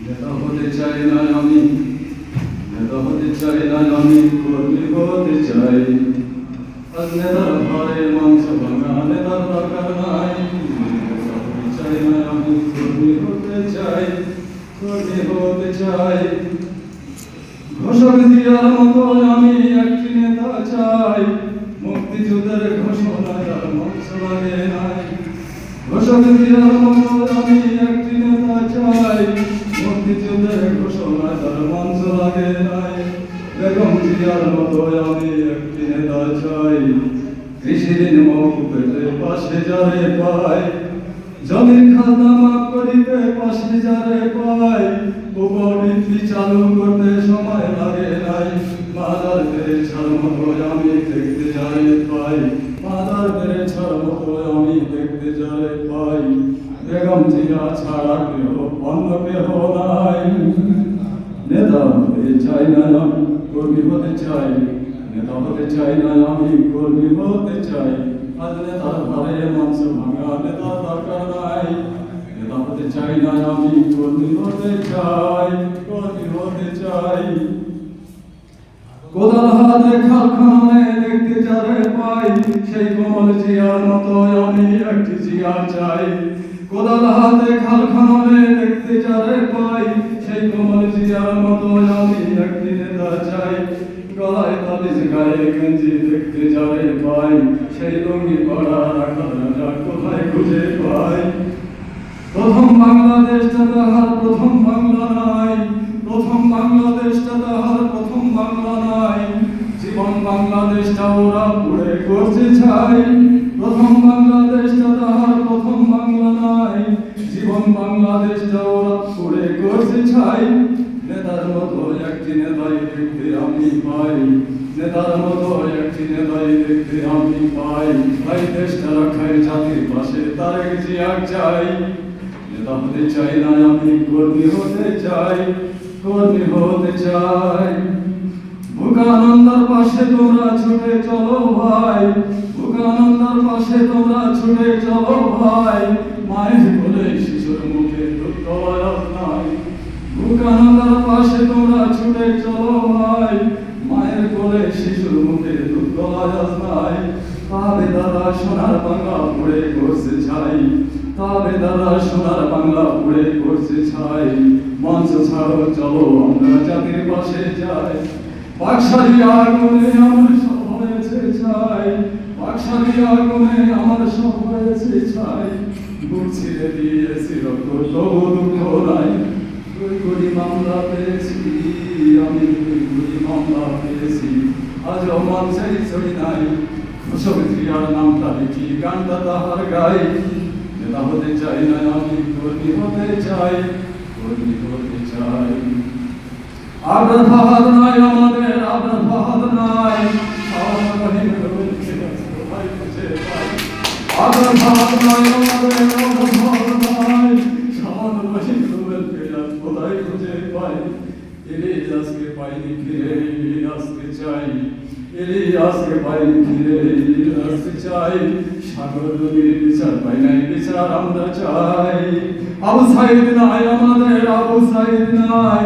নেতা হতে চাই না আমি, নেতা হতে চাই না আমি, কর্মী হতে চাই। আজ নেতার ঘরে মাংস ভাঙা নেতার দরকার নাই। নেতা হতে চাই না আমি, কর্মী হতে চাই, কর্মী হতে চাই। ঘোষক জিয়ার মতো আমি একটি নেতা চাই, মুক্তিযুদ্ধের ঘোষণায় আর মঞ্চ লাগে নাই। ঘোষক জিয়ার মতো আমি একটি নেতা চাই, মুক্তিযুদ্ধের ঘোষণায় আর মঞ্চ লাগে নাই। বেগম জিয়ার মতো আমি একটি নেতা চাই, কৃষি ঋণ মওকুফেতে পাশে যারে পাই, জমির খাজনা মাফ করিতে পাশে যারে পাই, উপবৃত্তি চালু করতে সময় লাগে নাই। মাদার তেরেছার মতো আমি দেখতে যারে পাই, মাদার তেরেছার মতো আমি দেখতে যারে পাই। বেগম জিয়া ছাড়া কেহ অন্য কেহ নাই। নেতা হতে চাই না আমি, কর্মী হতে চাই। নেতা হতে চাই না আমি, কর্মী হতে চাই। আজ নেতার ঘরে মাংস ভাঙা নেতার দরকার নাই। নেতা হতে চাই না আমি, কর্মী হতে চাই, কর্মী হতে চাই। কোদাল হাতে খাল খননে দেখতে যারে পাই, সেই কমল জিয়ার মতো আমি একটি জিয়া চাই। কোদাল হাতে খাল খননে দেখতে যারে পাই, সেই কমল জিয়ার মতো আমি একটি নেতা চাই। গলায় তাবিজ গায়ে গেঞ্জি দেখতে যারে পাই, সেই লুঙ্গি পরা রাখাল রাজা কোথায় খুঁজে পাই। প্রথম বাংলাদেশটা তাহার প্রথম বাংলা নাই, প্রথম বাংলাদেশটা তাহার প্রথম বাংলা নাই। জীবন বাংলাদেশটা ওরা পুড়ে করছে ছাই, প্রথম বাংলাদেশটা তাহার প্রথম বাংলা নাই। জীবন বাংলাদেশটা ওরা পুড়ে করছে ছাই। নেতার মতো একটি নেতাই দেখতে আমি পাই, নেতার মতো একটি নেতাই দেখতে আমি পাই। ভাই দেশটা রক্ষায় জাতির পাশে তারেক জিয়া চাই। নেতা হতে চাই না আমি, কর্মী হতে চাই, কর্মী হতে চাই। ভুকানন্দার পাশে তোমরা ছুটে চলো ভাই, ভুকানন্দার পাশে তোমরা ছুটে চলো ভাই। মায়ের কোলে শিশুর মুখে দুঃখ আয়াস নাই। ভুকানন্দার পাশে তোমরা ছুটে চলো ভাই, মায়ের কোলে শিশুর মুখে দুঃখ আয়াস নাই। তবে দাদা সোনার বাংলা পুড়ে করছে ছাই, তবে দাদা সোনার বাংলা পুড়ে করছে ছাই। মঞ্চ ছাড়ো চলো আমরা জাতির পাশে যাই। বাকশালী আগুনে আমার সব হয়েছে ছাই, বাকশালী আগুনে আমার সব হয়েছে ছাই। বুক ছিঁড়ে দিয়েছি রক্ত তবু দুঃখ নাই। দুই কোটি মামলা পেয়েছি আমি, দুই কোটি মামলা পেয়েছি, আজও মঞ্চেই ছড়ি নাই। ঘোষক জিয়ার নামটা লিখি গানটা তাহার গাই। নেতা হতে চাই না আমি, কর্মী হতে চাই, কর্মী হতে চাই। আবরার ফাহাদ নাই আমাদের, আবরার ফাহাদ নাই, শাওন রহিম রুলকে কোথায় খুঁজে পাই। আবরার ফাহাদ নাই আমাদের, আবরার ফাহাদ নাই, শাওন রহিম রুলকে কোথায় খুঁজে পাই। ইলিয়াসকে পাইনি ফিরে, ইলিয়াসকে চাই, ইলিয়াসকে পাইনি ফিরে, ইলিয়াসকে চাই। সাগর নদীর বিচার পাই নাই, বিচার আমরা চাই। আবু সাইদ নাই আমাদের, আবু সাইদ নাই,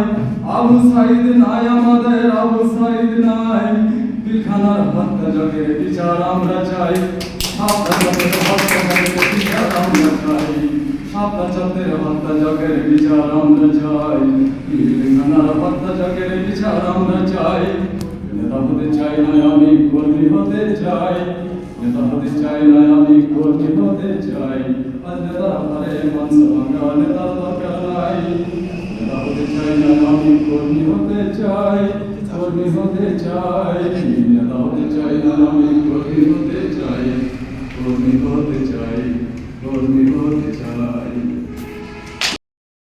আবু সাইদ নাই আমাদের, আবু সাইদ নাই। পিলখানার হত্যাযজ্ঞের বিচার আমরা চাই। সাবধান হত্যাযজ্ঞের বিচার আমরা চাই, সাবধান হত্যাযজ্ঞের বিচার আমরা চাই। পিলখানার হত্যাযজ্ঞের বিচার আমরা চাই। নেতা হতে চাই না আমি, কর্মী হতে চাই, নেতা হতে চাই না আমি, কর্মী হতে চাই। আজ নেতার ঘরে মাংস ভাঙা নেতার দরকার নাই। নেতা হতে চাই না আমি, কর্মী হতে চাই, কর্মী হতে চাই। নেতা